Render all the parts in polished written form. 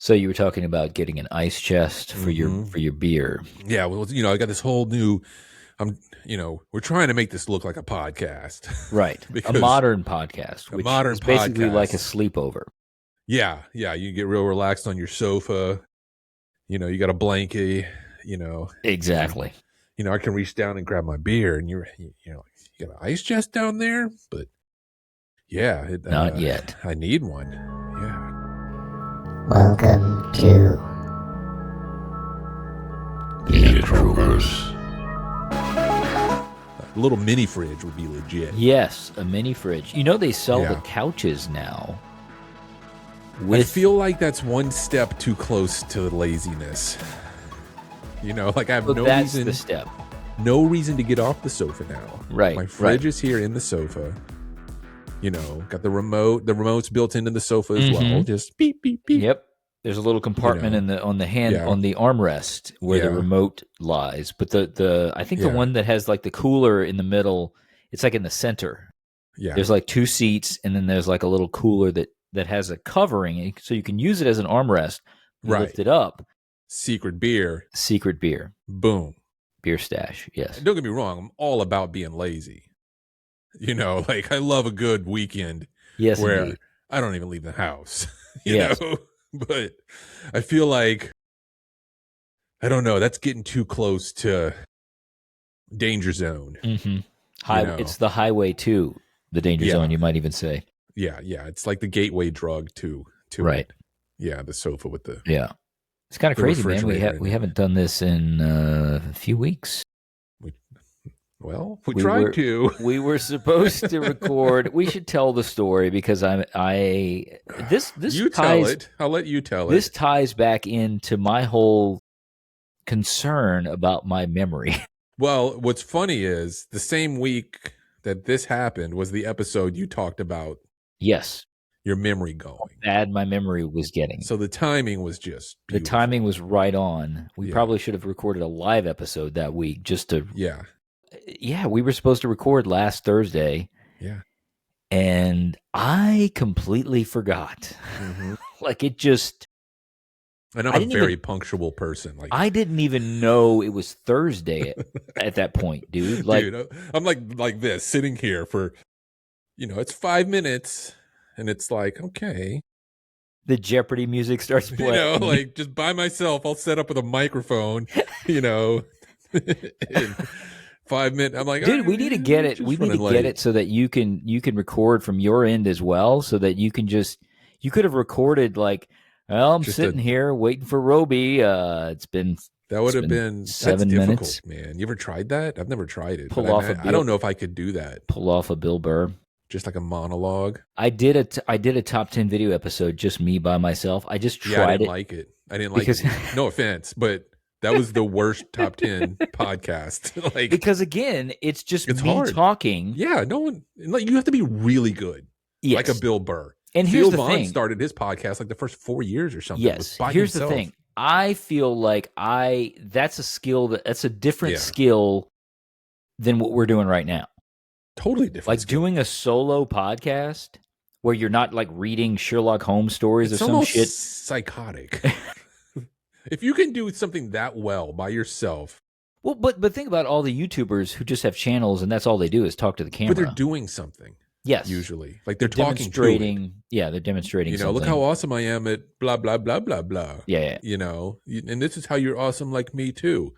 So you were talking about getting an ice chest for your beer. Yeah, well, I got this whole new. We're trying to make this look like a podcast, Right. A because modern podcast, a which modern is basically like a podcast. sleepover. Yeah, you get real relaxed on your sofa. You got a blanket. Exactly. And, I can reach down and grab my beer, and you got an ice chest down there, but yeah, Not yet. I need one. Yeah. Welcome to the Introverse. A little mini fridge would be legit. Yes, a mini fridge. You know they sell Yeah. the couches now. I feel like that's one step too close to laziness. Like I have that's the step. no reason to get off the sofa now. Right. My fridge is here in the sofa. Got the remote. The remote's built into the sofa as well. Just beep, beep, beep. Yep. There's a little compartment on the armrest where the remote lies. But I think the one that has like the cooler in the middle, it's like in the center. Yeah. There's like two seats, and then there's like a little cooler that has a covering, so you can use it as an armrest. Lift it up. Secret beer. Boom. Beer stash. Yes. Don't get me wrong. I'm all about being lazy. Like I love a good weekend. Yes, where indeed. I don't even leave the house. Yes. But I feel like, I don't know, that's getting too close to danger zone. Mm-hmm. It's the highway to the danger zone, you might even say. Yeah. It's like the gateway drug to right. It. Yeah, the sofa with the It's kind of crazy, man. We haven't done this in a few weeks. We tried to. We were supposed to record. We should tell the story because this you ties, tell it. I'll let you tell it. This ties back into my whole concern about my memory. Well, what's funny is the same week that this happened was the episode you talked about. Yes. Your memory going. How bad my memory was getting. So the timing was just beautiful. The timing was right on. We probably should have recorded a live episode that week just to Yeah, we were supposed to record last Thursday. Yeah. And I completely forgot. Like it just... And I'm a very punctual person. Like I didn't even know it was Thursday at that point, dude. Like, dude, I'm like this, sitting here for, it's 5 minutes, and it's like, okay. The Jeopardy music starts playing. Like just by myself, I'll set up with a microphone, and 5 minutes. I'm like, dude, we need to get it. We need to get it so that you can record from your end as well, so that you could have recorded like, well, I'm sitting here waiting for Robi. That would have been 7 minutes, man. You ever tried that? I've never tried it. I don't know if I could do that. Pull off a Bill Burr. Just like a monologue. I did a top 10 video episode, just me by myself. I just tried it. I didn't like it. No offense, but that was the worst top 10 podcast. Because again, it's me hard. talking. Yeah, no one. You have to be really good. Yes. Like a Bill Burr. And Phil here's the Vaughn thing. started his podcast like the first 4 years or something. Yes. Here's the thing. I feel like that's a skill that's a different skill than what we're doing right now. Totally different. Like doing a solo podcast where you're not like reading Sherlock Holmes stories or some shit. Psychotic. If you can do something that well by yourself. Well, but think about all the YouTubers who just have channels and that's all they do is talk to the camera. But they're doing something. Yes. Usually. Like they're demonstrating. Yeah, they're demonstrating something. Look how awesome I am at blah, blah, blah, blah, blah. Yeah. And this is how you're awesome like me too.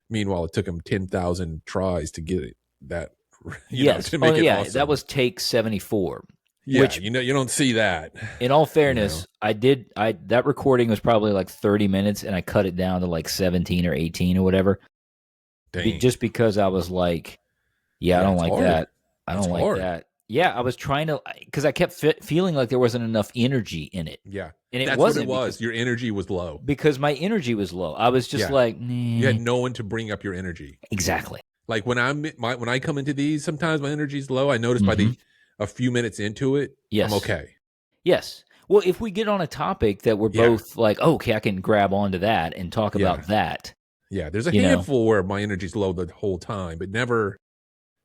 Meanwhile, it took him 10,000 tries to get it that. To make it awesome. That was take 74. Yeah, which, you don't see that. In all fairness, that recording was probably like 30 minutes and I cut it down to like 17 or 18 or whatever. Dang. Just because I was like, I don't like hard. That. I don't like that. Yeah, I was trying to, because I kept feeling like there wasn't enough energy in it. Yeah. And that's wasn't. What it was. Your energy was low. Because my energy was low. I was just like, nah. You had no one to bring up your energy. Exactly. Like when I come into these, sometimes my energy's low. I notice by a few minutes into it, I'm okay. Yes. Well, if we get on a topic that we're both like, okay, I can grab onto that and talk about that. Yeah, there's a handful where my energy's low the whole time, but never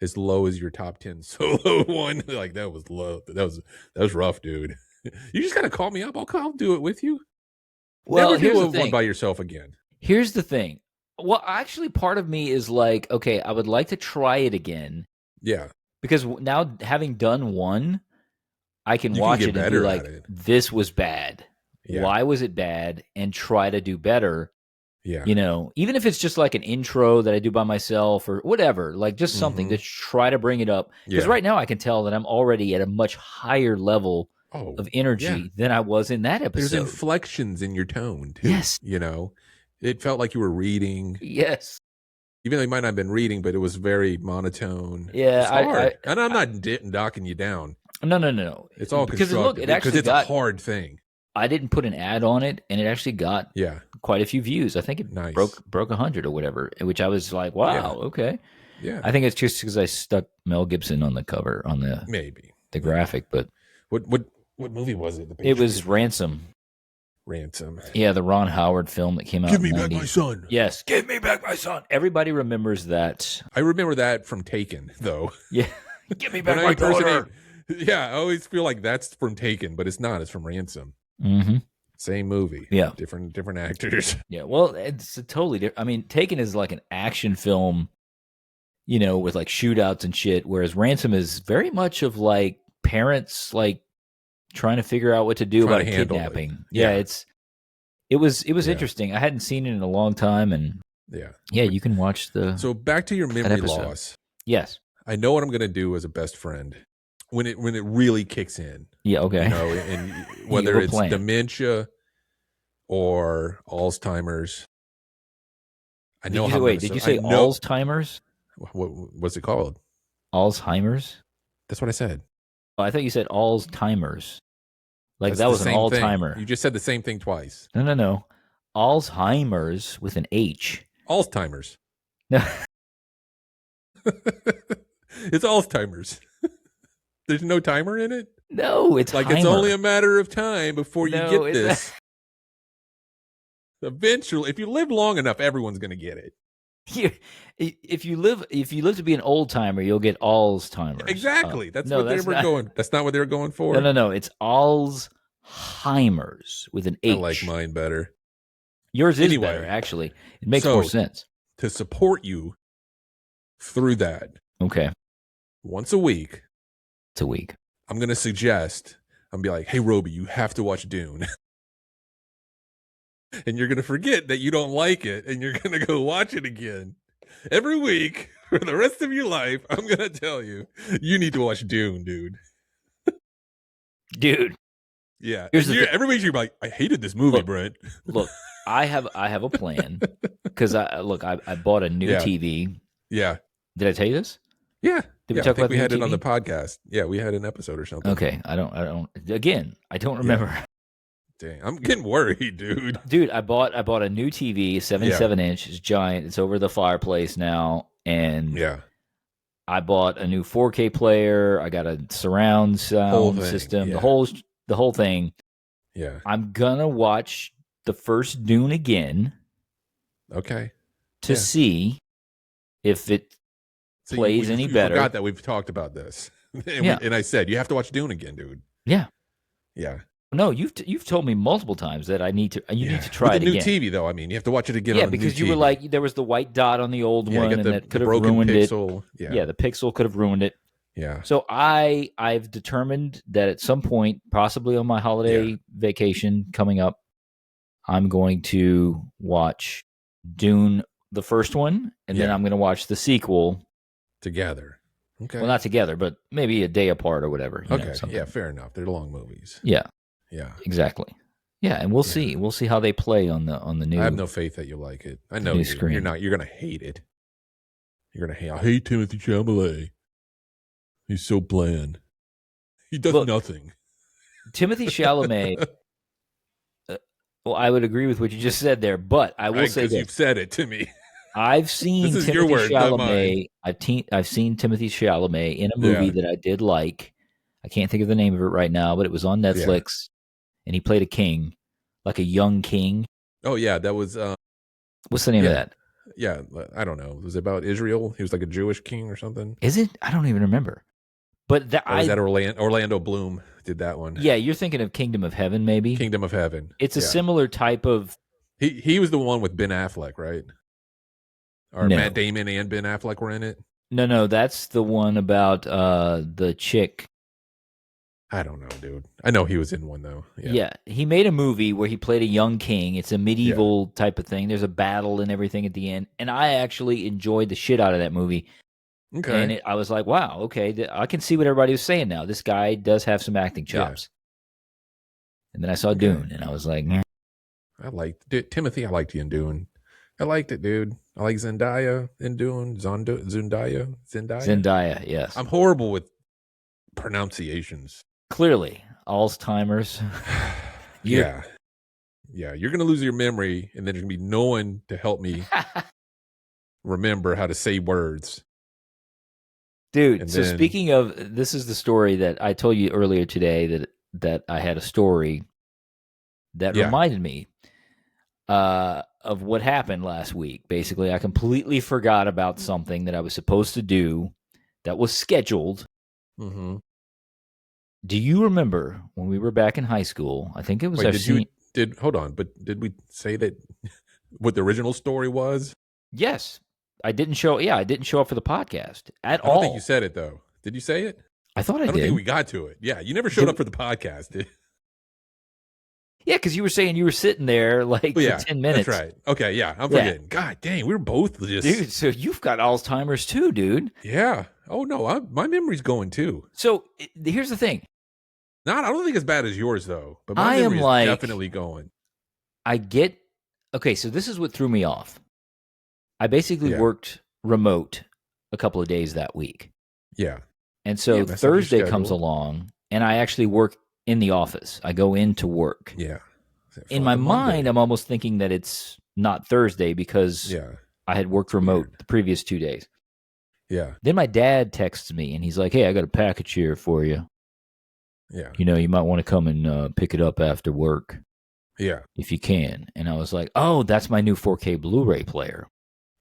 as low as your top 10 solo one. Like that was low. That was rough, dude. You just gotta call me up. I'll do it with you. Well, never here's do the thing. one by yourself again. Here's the thing. Well, actually, part of me is like, okay, I would like to try it again. Yeah. Because now, having done one, I can watch it and be like, this was bad. Yeah. Why was it bad? And try to do better. Yeah. You know, even if it's just like an intro that I do by myself or whatever, like just something to try to bring it up. Because right now I can tell that I'm already at a much higher level of energy than I was in that episode. There's inflections in your tone, too. Yes. You know, it felt like you were reading. Yes. Even though you might not have been reading, but it was very monotone. Yeah. It's hard. And I'm not docking you down. No. It's all constructive. Because it's a hard thing. I didn't put an ad on it, and it actually got quite a few views. I think it broke 100 or whatever, which I was like, wow, okay. Yeah. I think it's just because I stuck Mel Gibson on the cover, on the graphic. But what movie was it? It was Ransom. Ransom. Yeah, the Ron Howard film that came out. Give me back my son. Yes, give me back my son. Everybody remembers that. I remember that from Taken, though. Yeah. Give me back my daughter. Yeah, I always feel like that's from Taken, but it's not. It's from Ransom. Mm-hmm. Same movie. Yeah. Different actors. Yeah. Well, it's a totally different. I mean, Taken is like an action film, you know, with like shootouts and shit, whereas Ransom is very much of like parents like trying to figure out what to do about a kidnapping. Yeah. It was interesting. I hadn't seen it in a long time, and you can watch the. So back to your memory loss. Yes. I know what I'm going to do as a best friend when it really kicks in. Yeah, okay. You know, and whether it's dementia or Alzheimer's. I know how. Wait, did you say Alzheimer's? What's it called? Alzheimer's? That's what I said. Oh, I thought you said Alzheimer's. Like that was an all-timer. You just said the same thing twice. No. Alzheimer's with an H. Alzheimer's. No. It's Alzheimer's. There's no timer in it? No, it's like Heimer. It's only a matter of time before you get this. Eventually, if you live long enough, everyone's going to get it. If you live to be an old timer, you'll get Alzheimer's. Exactly. That's what they were going. That's not what they were going for. No. It's Alzheimer's with an H. I like mine better. Yours is better, actually. It makes more sense. To support you through that. Okay. Once a week. It's a week. I'm going to suggest, I'm be like, hey, Robi, you have to watch Dune. And you're going to forget that you don't like it, and you're going to go watch it again. Every week, for the rest of your life, I'm going to tell you, you need to watch Dune, dude. Dude. Yeah. Every week you're like, I hated this movie, Brent. Look, I have a plan. Because I bought a new TV. Yeah. Did I tell you this? Yeah. Did we talk about we had TV? it on the podcast. Yeah, we had an episode or something. Okay. I don't remember. Yeah. Dang, I'm getting worried, dude. Dude, I bought a new TV, 77-inch. It's giant. It's over the fireplace now, and I bought a new 4K player. I got a surround sound system. The whole thing. Yeah. I'm gonna watch the first Dune again. Okay. To see if it plays any better. I forgot that we've talked about this, and I said you have to watch Dune again, dude. Yeah. Yeah. No, you've told me multiple times that you need to try it again. With the new TV though, I mean, you have to watch it again. Yeah, on the because new you TV. were like, there was the white dot on the old one, and that could have ruined pixel. it. Yeah, the pixel could have ruined it. Yeah. So I've determined that at some point, possibly on my holiday vacation coming up, I'm going to watch Dune, the first one, and then I'm going to watch the sequel together. Okay. Well, not together, but maybe a day apart or whatever. Okay. Yeah, fair enough. They're long movies. Yeah. Yeah. Exactly. Yeah, and we'll see. We'll see how they play on the new. I have no faith that you'll like it. I know you're not. You're gonna hate it. You're gonna hate. I hate Timothée Chalamet. He's so bland. He does nothing. Timothée Chalamet. Well, I would agree with what you just said there, but I will say that you've said it to me. I've seen Timothée Chalamet. I've seen Timothée Chalamet in a movie that I did like. I can't think of the name of it right now, but it was on Netflix, and he played a king, like a young king. Oh yeah, that was. What's the name of that? Yeah, I don't know. Was it about Israel? He was like a Jewish king or something. Is it? I don't even remember. But was that Orlando Bloom? did that one. Yeah, you're thinking of Kingdom of Heaven, maybe? Kingdom of Heaven. It's a similar type of... He was the one with Ben Affleck, right? Or No. Matt Damon and Ben Affleck were in it? No, that's the one about the chick. I don't know, dude. I know he was in one, though. Yeah, he made a movie where he played a young king. It's a medieval type of thing. There's a battle and everything at the end. And I actually enjoyed the shit out of that movie. Okay. And I was like, wow, okay, I can see what everybody was saying now. This guy does have some acting chops. Yeah. And then I saw Dune, and I was like, man. Timothy, I liked you in Dune. I liked it, dude. I like Zendaya in Dune. Zendaya, yes. I'm horrible with pronunciations. Clearly, Alzheimer's. Yeah. You're gonna lose your memory, and then there's gonna be no one to help me remember how to say words. Dude, so speaking of, this is the story that I told you earlier today that I had a story that reminded me of what happened last week. Basically, I completely forgot about something that I was supposed to do that was scheduled. Mm-hmm. Do you remember when we were back in high school? I think it was hold on, but did we say that what the original story was? Yes. I didn't show up for the podcast at all. I don't think you said it, though. Did you say it? I thought I did. I don't think we got to it. Yeah, you never showed up for the podcast, did you? Yeah, because you were saying you were sitting there for 10 minutes. That's right. Okay, yeah, I'm forgetting. God dang, we were both just... Dude, so you've got Alzheimer's too, dude. Yeah. Oh, no, my memory's going too. So here's the thing. I don't think it's bad as yours, though. But my memory is definitely going. Okay, so this is what threw me off. I basically worked remote a couple of days that week. Yeah. And so Thursday comes along, and I actually work in the office. I go into work. Yeah. In my mind, I'm almost thinking that it's not Thursday because I had worked remote the previous 2 days. Yeah. Then my dad texts me, and he's like, hey, I got a package here for you. Yeah. You might want to come and pick it up after work. Yeah. If you can. And I was like, oh, that's my new 4K Blu-ray player.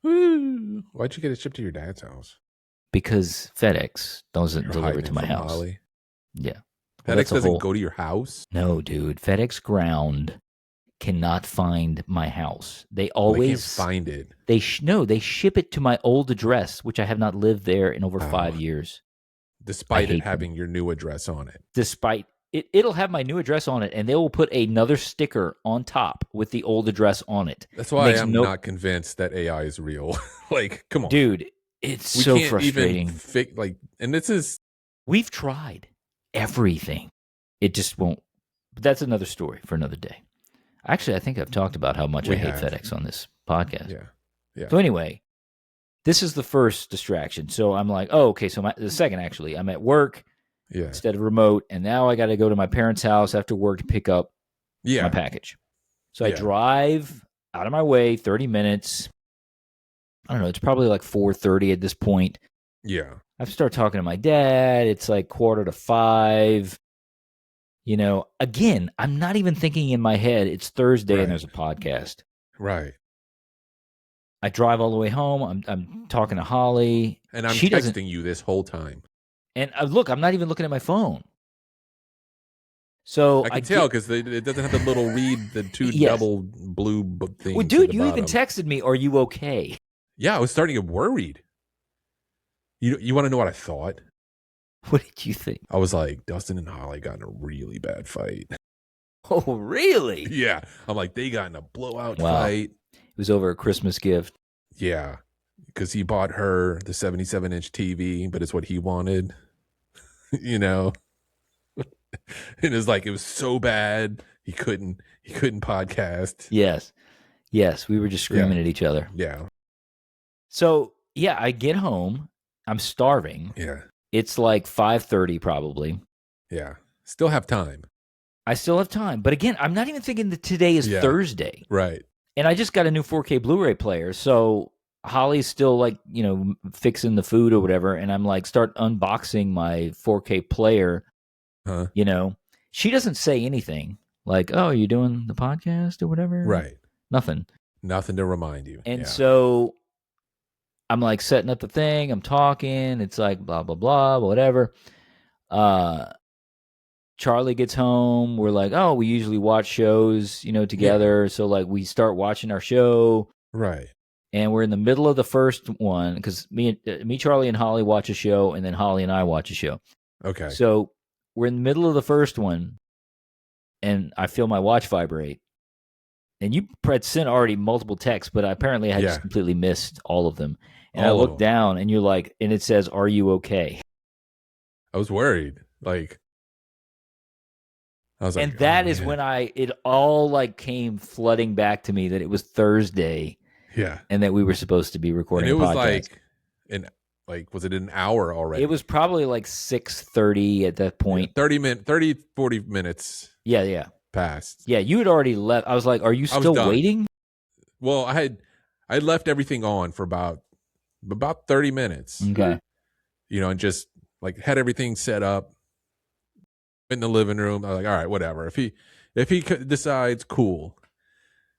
Woo. Why'd you get it shipped to your dad's house? Because FedEx doesn't deliver to my house. Molly? Yeah. FedEx doesn't go to your house? No, dude. FedEx Ground cannot find my house. They always they can't find it. They ship it to my old address, which I have not lived there in over 5 years. Despite it having your new address on it. Despite it'll have my new address on it, and they will put another sticker on top with the old address on it. That's why I'm not convinced that AI is real. Come on, dude. It's so frustrating. And this is... We've tried everything. It just won't. But that's another story for another day. Actually, I think I've talked about how much I hate FedEx on this podcast. Yeah. So anyway, this is the first distraction. So I'm like, oh, okay. So the second, actually, I'm at work instead of remote, and now I got to go to my parents' house after work to pick up my package. So I drive out of my way 30 minutes. I don't know. It's probably like 4:30 at this point. Yeah. I start talking to my dad. It's like 4:45. Again, I'm not even thinking in my head. It's Thursday and there's a podcast. Right. I drive all the way home. I'm talking to Holly. And I'm texting you this whole time. And look, I'm not even looking at my phone. So I can tell because it doesn't have the little read, the two double blue things. Well, dude, you even texted me, are you okay? Yeah, I was starting to get worried. You want to know what I thought? What did you think? I was like, Dustin and Holly got in a really bad fight. Oh, really? Yeah. I'm like, they got in a blowout fight. It was over a Christmas gift. Yeah. Because he bought her the 77-inch TV, but it's what he wanted. And it's like, it was so bad. He couldn't podcast. Yes. We were just screaming at each other. Yeah. So, I get home. I'm starving. Yeah. It's like 5:30 probably. Yeah. Still have time. I still have time. But again, I'm not even thinking that today is Thursday. Right. And I just got a new 4K Blu-ray player. So Holly's still fixing the food or whatever. And I'm like, start unboxing my 4K player. Huh? She doesn't say anything like, oh, are you doing the podcast or whatever? Right. Nothing to remind you. And so I'm like setting up the thing. I'm talking. It's like blah, blah, blah, whatever. Charlie gets home. We're like, oh, we usually watch shows, together. So like we start watching our show. Right. And we're in the middle of the first one because me, Charlie, and Holly watch a show, and then Holly and I watch a show. Okay. So we're in the middle of the first one, and I feel my watch vibrate. And you had sent already multiple texts, but apparently I just completely missed all of them. And I look down, and you're like, and it says, "Are you okay?" I was worried. Like, I was like, and that is when it all like came flooding back to me that it was Thursday. Yeah. And that we were supposed to be recording and it a was podcast. Was it an hour already? It was probably like 6:30 at that point. 40 minutes. Yeah. Passed. Yeah, you had already left. I was like, are you still waiting? Well, I left everything on for about 30 minutes. Okay. And just like had everything set up in the living room. I was like, all right, whatever. If he decides, cool.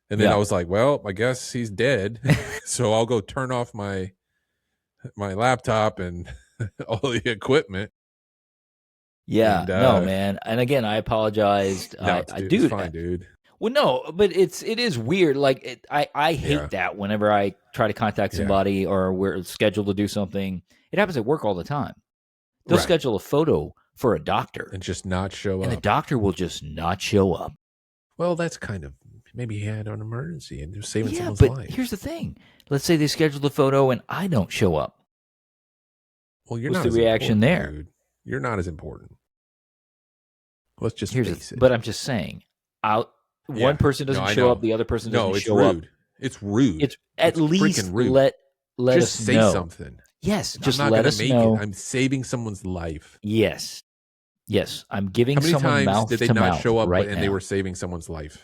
And then I was like, well, I guess he's dead. So I'll go turn off my laptop and all the equipment. Yeah, no, man. And again, I apologized. No, it's fine, dude. Well, no, but it is weird. Like I hate that whenever I try to contact somebody or we're scheduled to do something. It happens at work all the time. They'll schedule a photo for a doctor and just not show up. And the doctor will just not show up. Well, that's kind of, maybe he had an emergency and they're saving someone's but life. Here's the thing. Let's say they scheduled a photo and I don't show up. Well, What's the reaction there? Dude. You're not as important. Let's just face it. But I'm just saying, one person doesn't show up, the other person doesn't show up. It's rude. It's at least rude. let just us say know. Something. Yes, I'm just not let us know. I'm saving someone's life. Yes, I'm giving someone mouth to mouth. How many times did they not show up right and now. They were saving someone's life?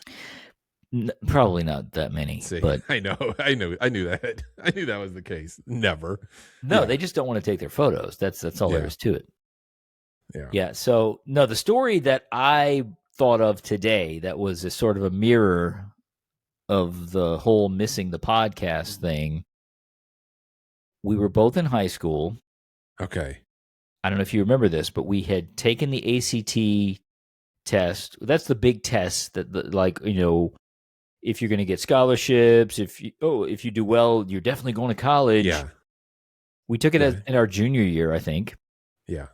Probably not that many. See, but I knew that. I knew that was the case. Never. No, they just don't want to take their photos. That's all there is to it. Yeah. So no, the story that I thought of today that was a sort of a mirror of the whole missing the podcast thing. We were both in high school. Okay. I don't know if you remember this, but we had taken the ACT test. That's the big test that, like, if you're going to get scholarships, if you do well, you're definitely going to college. Yeah. We took it in our junior year, I think. Yeah.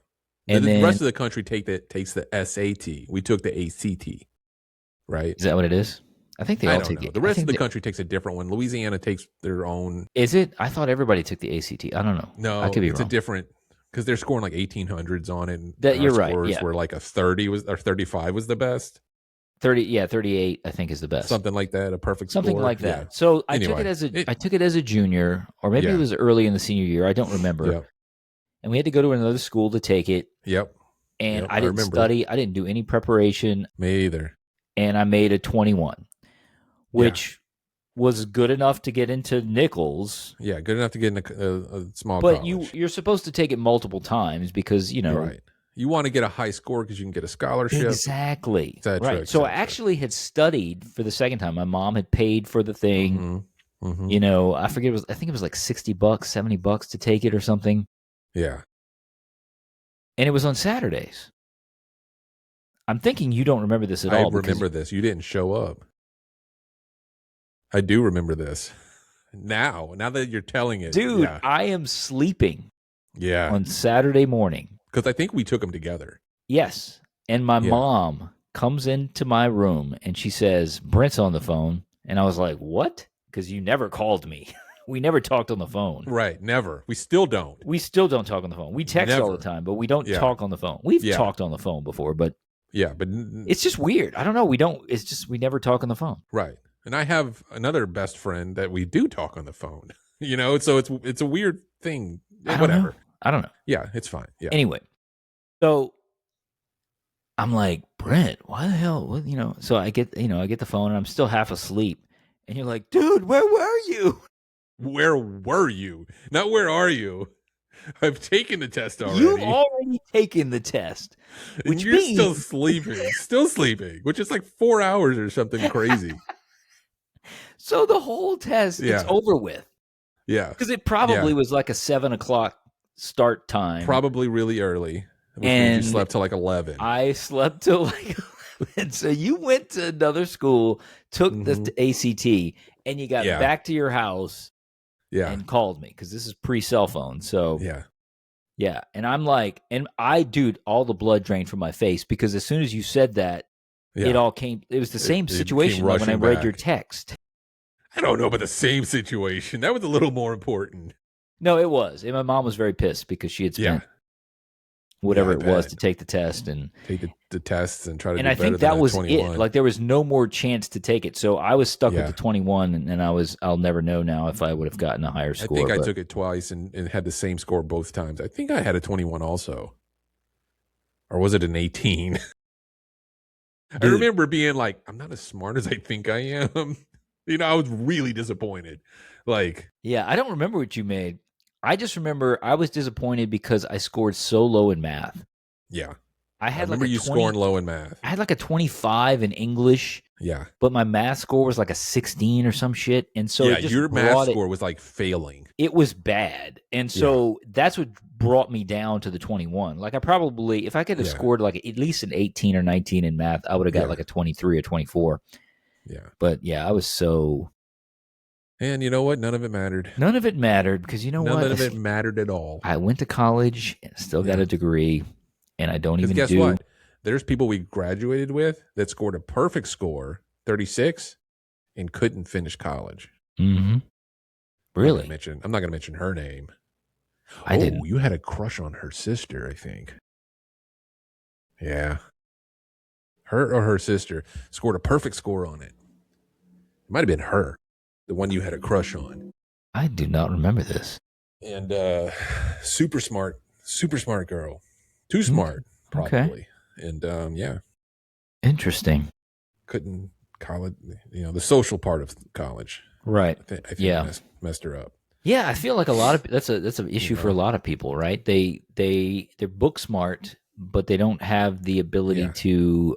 And the rest of the country takes the SAT. We took the ACT, right? Is that what it is? I think they all take it. The rest of the country takes a different one. Louisiana takes their own. Is it? I thought everybody took the ACT. I don't know. No, I could be it's wrong. a different, because they're scoring like 1800s on it. And you're right. Yeah. Where like a 30 or 35 was the best. 38 I think is the best. Something like that, a perfect something score. like that. Yeah. So I took it as a junior, or maybe it was early in the senior year. I don't remember. Yep. And we had to go to another school to take it. Yep. And I didn't study. I didn't do any preparation. Me either. And I made a 21, which was good enough to get into Nichols. Yeah, good enough to get in a small but college. You're supposed to take it multiple times because, Right. You want to get a high score because you can get a scholarship. Exactly. Right. So I actually had studied for the second time. My mom had paid for the thing. Mm-hmm. I forget. I think it was like $60, $70 to take it or something. Yeah. And it was on Saturdays. I'm thinking you don't remember this at all. I remember this. You didn't show up. I do remember this. Now that you're telling it. Dude, I am sleeping. Yeah. On Saturday morning. Because I think we took them together. Yes. And my mom comes into my room and she says, Brent's on the phone. And I was like, what? Because you never called me. We never talked on the phone. Right. Never. We still don't. We still don't talk on the phone. We text all the time, but we don't talk on the phone. We've talked on the phone before, but it's just weird. I don't know. It's just we never talk on the phone. Right. And I have another best friend that we do talk on the phone. So it's a weird thing. Whatever. I don't know. Yeah, it's fine. Yeah. Anyway, so I'm like, Brent, why the hell? What, So I get the phone and I'm still half asleep, and you're like, dude, where were you? Where were you? Not where are you? I've taken the test already. You've already taken the test, which you're means still sleeping, which is like 4 hours or something crazy. So the whole test is over with. Yeah, because it probably was like a 7:00 start time. Probably really early. Which means you And slept till like 11. I slept till like 11. So you went to another school, took the ACT, and you got Yeah. back to your house Yeah. and called me because this is pre-cell phone. So Yeah. yeah. And I'm like, and dude, all the blood drained from my face because as soon as you said that, Yeah. it all came. It was the same It situation came like when I rushing read your back. text. I don't know about the same situation. That was a little more important. No, it was. And my mom was very pissed because she had spent whatever I it was bet. to take the test and Take the tests and try to and do I better think than that a was 21. it. Like there was no more chance to take it. So I was stuck with Yeah. the 21 and I'll never know now if I would have gotten a higher score. I think I took it twice and had the same score both times. I think I had a 21 also. Or was it an 18? I remember being like, I'm not as smart as I think I am. I was really disappointed. Like, yeah, I don't remember what you made. I just remember I was disappointed because I scored so low in math. yeah. I had remember like a you 20, scoring low in math. I had like a 25 in English, Yeah. but my math score was like a 16 or some shit. And so yeah, it just your math brought score was like failing. it was bad. And so that's what brought me down to the 21. Like I probably, if I could have scored like at least an 18 or 19 in math, I would have got like a 23 or 24. Yeah. But yeah, I was so. And you know what? None of it mattered. None of it mattered because you know what? None of it mattered at all. I went to college and still got a degree, and I don't even guess what? There's people we graduated with that scored a perfect score, 36, and couldn't finish college. Mm-hmm. Really? I'm not going to mention her name. I didn't. You had a crush on her sister, I think. Yeah. Her or her sister scored a perfect score on it. It might have been her, the one you had a crush on. I do not remember this. And super smart girl. Too smart, probably. Okay. And yeah. Interesting. Couldn't college, the social part of college. Right. I think messed her up. Yeah, I feel like a lot of that's an issue for a lot of people, right? They're book smart, but they don't have the ability to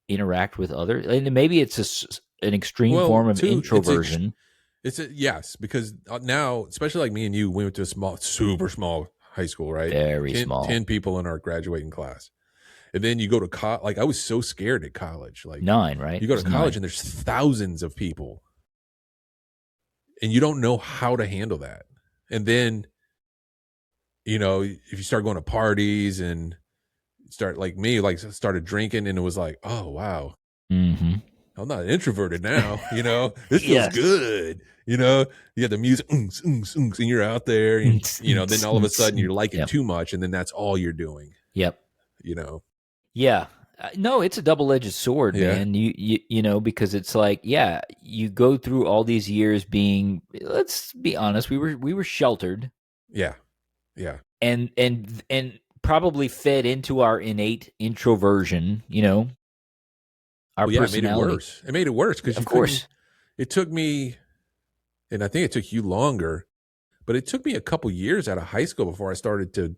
interact with others. And maybe it's an extreme form of introversion. Yes, because now, especially like me and you, we went to a super small high school, right? Very small. 10 people in our graduating class. And then you go to college. Like I was so scared at college. Like 9, right? You go to college and there's thousands of people. And you don't know how to handle that. And then, if you start going to parties and start like me, like started drinking and it was like, oh, wow. Mm-hmm. I'm not introverted now, this feels good. You have the music and you're out there and, then all of a sudden you're liking too much. And then that's all you're doing. Yep. Yeah. No, it's a double-edged sword, man. You because it's like, you go through all these years being, let's be honest, we were sheltered. Yeah. Yeah. And probably fed into our innate introversion, our personality. It made it worse because of course it took me, and I think it took you longer, but it took me a couple years out of high school before I started to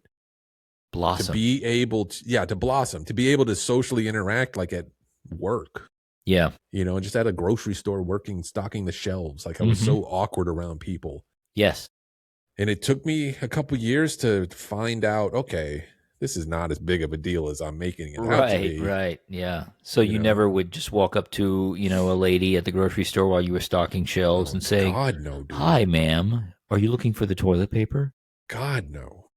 blossom, to be able to blossom, to be able to socially interact like at work. Yeah. Just at a grocery store stocking the shelves. Like I was so awkward around people. Yes. And it took me a couple years to find out, okay, this is not as big of a deal as I'm making it out to be. Right. Yeah. So you never would just walk up to, a lady at the grocery store while you were stocking shelves and say, God, no, dude. Hi, ma'am. Are you looking for the toilet paper? God, no.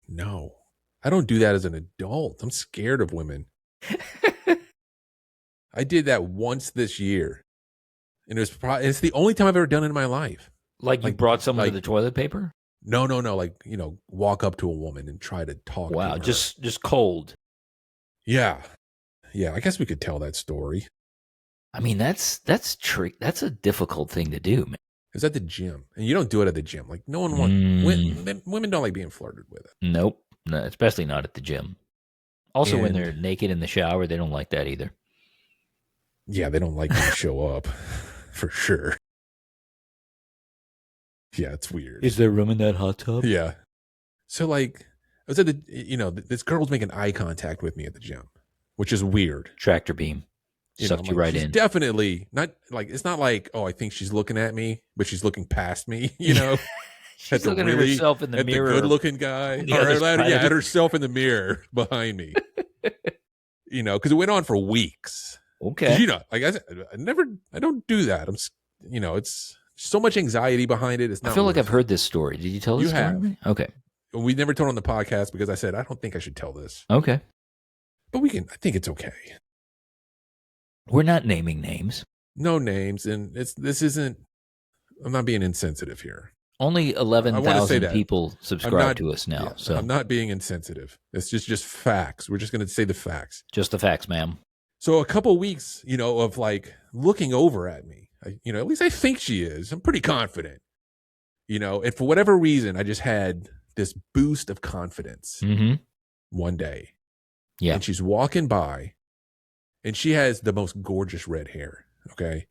No. I don't do that as an adult. I'm scared of women. I did that once this year. And it's the only time I've ever done it in my life. Like you brought someone to the toilet paper? No. Like, walk up to a woman and try to talk to her. Wow, just cold. Yeah. Yeah, I guess we could tell that story. I mean, that's a difficult thing to do, man. It's at the gym. And you don't do it at the gym. Like no one wants women don't like being flirted with it. Nope. No, especially not at the gym. Also, when they're naked in the shower, they don't like that either. Yeah, they don't like when you show up, for sure. Yeah, it's weird. Is there room in that hot tub? Yeah. So, like, I was at this girl's making eye contact with me at the gym, which is weird. Tractor beam. Sucked you right in. Definitely not like, it's not like, oh, I think she's looking at me, but she's looking past me, She's looking at herself in the at mirror. the good-looking guy, on the other side of at it. herself in the mirror behind me. Because it went on for weeks. Okay. Like I said, I don't do that. It's so much anxiety behind it. It's not. I feel like worth I've heard this story. Did you tell this You story? have. Okay. We never told on the podcast because I said I don't think I should tell this. Okay. But we can. I think it's okay. We're not naming names. No names, and this isn't. I'm not being insensitive here. Only 11,000 people subscribe to us now. So I'm not being insensitive. It's just facts. We're just going to say the facts. Just the facts, ma'am. So a couple weeks, of like looking over at me, at least I think she is. I'm pretty confident, and for whatever reason, I just had this boost of confidence one day. Yeah. And she's walking by and she has the most gorgeous red hair. Okay.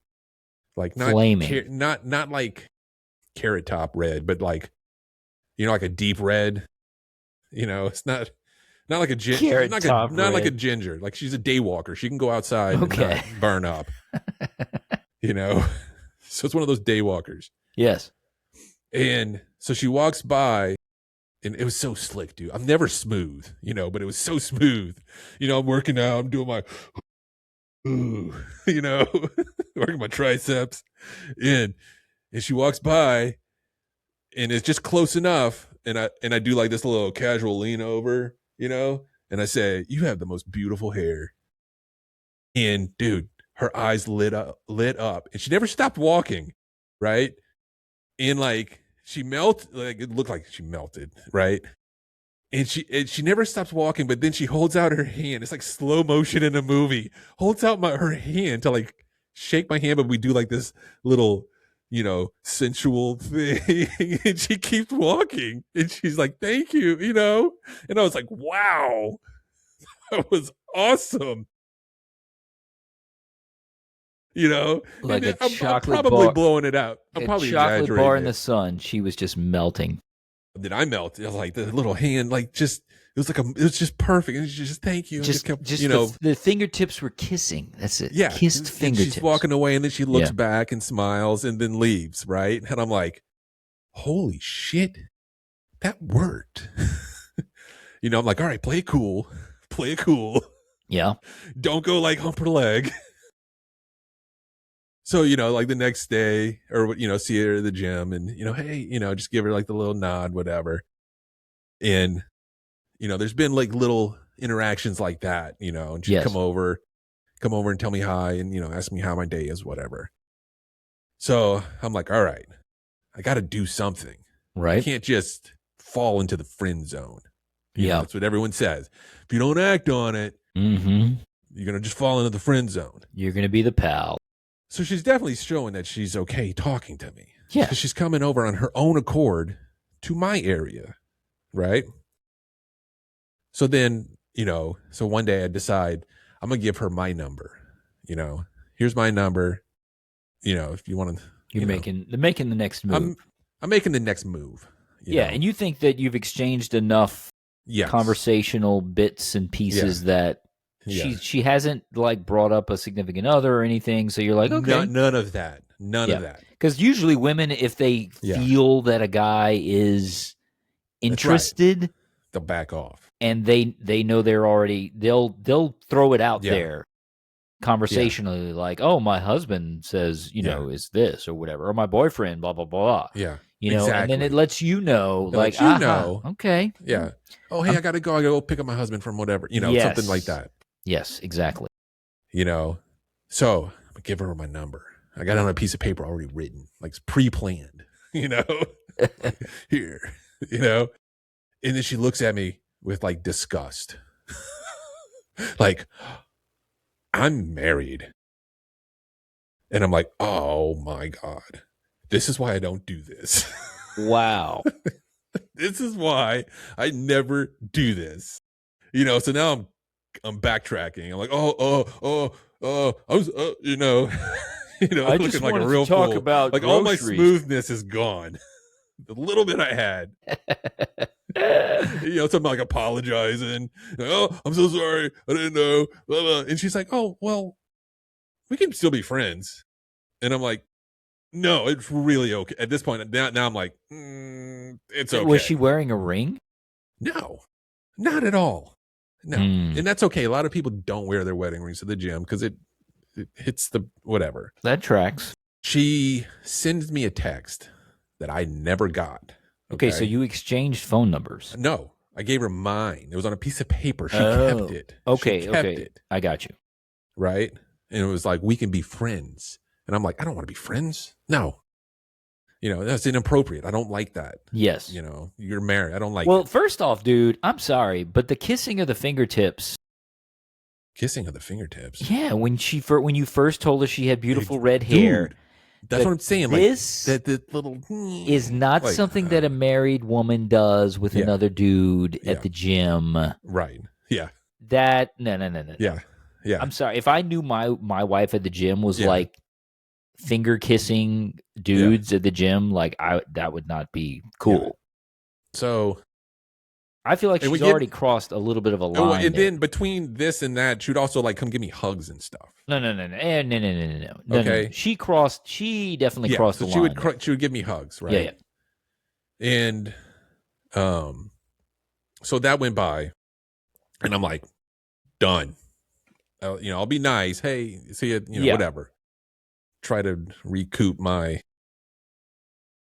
Like not flaming, not like carrot top red, but like, like a deep red, it's not like a ginger, not like a ginger. Like she's a day walker. She can go outside and not burn up. So it's one of those day walkers. Yes. And so she walks by, and it was so slick, dude. I'm never smooth, but it was so smooth. I'm working out. I'm doing my, working my triceps, and she walks by, and it's just close enough, and I do like this little casual lean over. And I say, "You have the most beautiful hair." And dude, her eyes lit up, and she never stopped walking, right? And like she melted, like it looked like she melted, right? And she never stops walking, but then she holds out her hand. It's like slow motion in a movie. Holds out her hand to like shake my hand, but we do like this little, sensual thing. And she keeps walking, and she's like, "Thank you," And I was like, "Wow, that was awesome." Like a chocolate I'm probably bar, blowing it out. I'm probably a chocolate exaggerating bar in the sun. She was just melting. Did I melt? It was like the little hand, like just it was just perfect. And she just thank you. Just the fingertips were kissing. That's it. Yeah, kissed fingertips. She's walking away, and then she looks back and smiles, and then leaves. Right, and I'm like, holy shit, that worked. I'm like, all right, play it cool. Yeah. Don't go like hump her leg. So, like the next day or, see her at the gym and, hey, just give her like the little nod, whatever. And, there's been like little interactions like that, and she'd come over and tell me hi and, ask me how my day is, whatever. So I'm like, all right, I got to do something. Right. I can't just fall into the friend zone. That's what everyone says. If you don't act on it, you're going to just fall into the friend zone. You're going to be the pal. So she's definitely showing that she's okay talking to me. Yeah. Because she's coming over on her own accord to my area. Right. So then, so one day I decide I'm going to give her my number. Here's my number. If you want to. You're making the next move. I'm making the next move. And you think that you've exchanged enough conversational bits and pieces that she hasn't like brought up a significant other or anything, so you're like, okay, none of that, of that. Because usually women, if they feel that a guy is interested, they'll back off, and they know they're already they'll throw it out there conversationally, like, oh, my husband says is this or whatever, or my boyfriend, blah blah blah. Exactly. And then it lets you know, like, okay, oh, hey, I gotta go pick up my husband from whatever, something like that. Yes, exactly. So I'm gonna give her my number. I got it on a piece of paper already written, like it's pre-planned, here, and then she looks at me with like disgust, like, I'm married. And I'm like, oh my God, this is why I don't do this. Wow. This is why I never do this. So now I'm backtracking. I'm like, I was, I looking just like wanted a real to talk fool. about like groceries. All my smoothness is gone. The little bit I had, something like apologizing. Like, oh, I'm so sorry. I didn't know. Blah, blah. And she's like, oh, well, we can still be friends. And I'm like, No, it's really okay. At this point, now I'm like, it's okay. Was she wearing a ring? No, not at all. No. And that's okay. A lot of people don't wear their wedding rings to the gym because it hits the whatever. That tracks. She sends me a text that I never got. Okay, so you exchanged phone numbers. No, I gave her mine. It was on a piece of paper. She kept it. Okay, she kept okay. it. I got you. Right? And it was like, we can be friends. And I'm like, I don't want to be friends. No. That's inappropriate. I don't like that. Yes. You're married. I don't like Well, it. first off, dude, I'm sorry, but the kissing of the fingertips. Kissing of the fingertips? Yeah, when you first told her she had beautiful red hair. Dude, that's what I'm saying. This like the little is not something that a married woman does with another dude Yeah. at the gym. Right. Yeah. That no. Yeah. Yeah. I'm sorry. If I knew my wife at the gym was like finger kissing dudes at the gym, like that would not be cool. Yeah. So I feel like she's already crossed a little bit of a line. And then between this and that, she would also like come give me hugs and stuff. No. Okay. She definitely crossed the line. She would give me hugs, right? Yeah. And so that went by, and I'm like, done. I'll be nice. Hey, see you. Whatever. Try to recoup my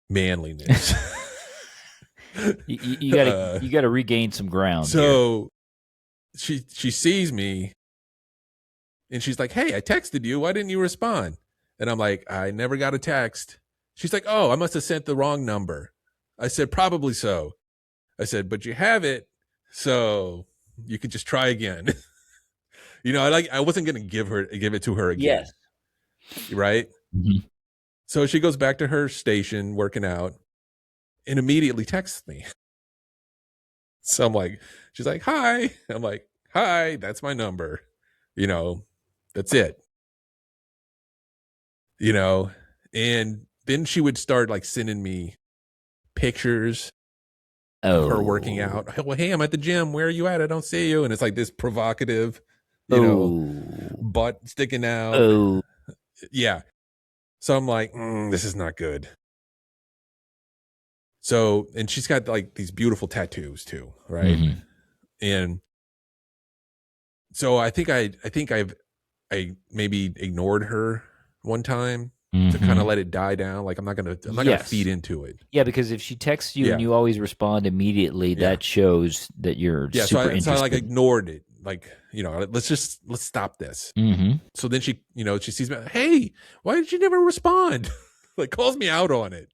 manliness. you gotta regain some ground. So she sees me, and she's like, "Hey, I texted you. Why didn't you respond?" And I'm like, "I never got a text." She's like, "Oh, I must have sent the wrong number." I said, "Probably so." I said, "But you have it, so you could just try again." I wasn't gonna give it to her again. Yes. Right. Mm-hmm. So she goes back to her station working out, and immediately texts me. So I'm like, she's like, "Hi." I'm like, "Hi, that's my number." That's it. And then she would start like sending me pictures of her working out. Well, hey, I'm at the gym. Where are you at? I don't see you. And it's like this provocative, butt sticking out. Yeah. So I'm like, this is not good. So, and she's got like these beautiful tattoos too, right? Mm-hmm. And so I think I maybe ignored her one time to kind of let it die down. Like I'm not gonna feed into it. Yeah, because if she texts you and you always respond immediately, that shows that you're super interested. So I like ignored it. Like, let's stop this. Mm-hmm. So then she sees me. Hey, why did you never respond? Like calls me out on it.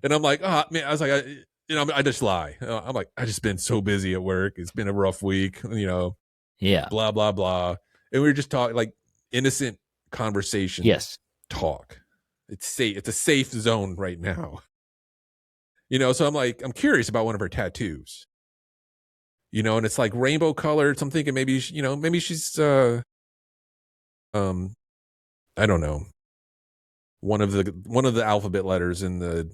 And I'm like, oh man, I was like, I just lie. I'm like, I just been so busy at work. It's been a rough week, Yeah. Blah, blah, blah. And we were just talking like innocent conversation. Yes. Talk. It's safe. It's a safe zone right now. So I'm like, I'm curious about one of her tattoos. And it's like rainbow colored. So I'm thinking maybe she's I don't know. One of the alphabet letters in the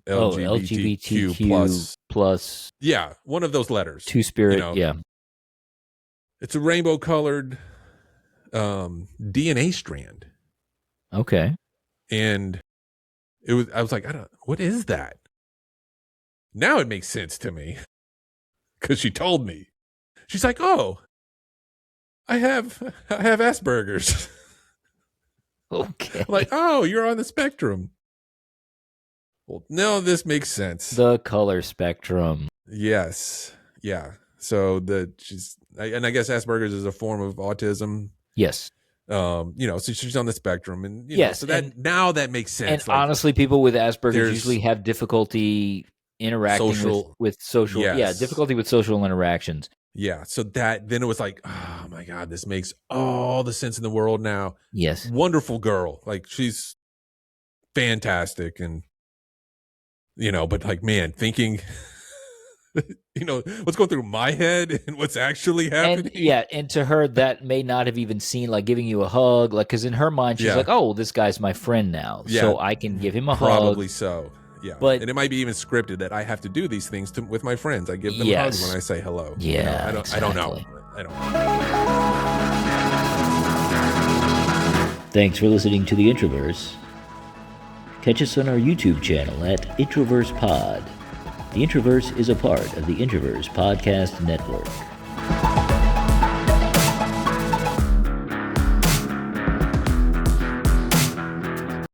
LGBTQ plus. Yeah, one of those letters. Two-spirit, yeah. It's a rainbow colored DNA strand. Okay. And I was like, what is that? Now it makes sense to me. Because she told me. She's like, "Oh, I have Asperger's." Okay. I'm like, "Oh, you're on the spectrum." Well, no, this makes sense. The color spectrum. Yes. Yeah. So I guess Asperger's is a form of autism. Yes. So she's on the spectrum, and yes, so that makes sense. And honestly, people with Asperger's usually have difficulty interacting with social, difficulty with social interactions. Yeah. So then it was like, oh my God, this makes all the sense in the world now. Yes. Wonderful girl. Like she's fantastic. And, but like, man, thinking, what's going through my head and what's actually happening. And to her, that may not have even seen like giving you a hug. Like, cause in her mind, she's like, oh, this guy's my friend now. Yeah. So I can give him a hug. Probably so. Yeah, and it might be even scripted that I have to do these things with my friends. I give them hugs when I say hello. Yeah, I don't know. Thanks for listening to the Introverse. Catch us on our YouTube channel at Introverse Pod. The Introverse is a part of the Introverse Podcast Network.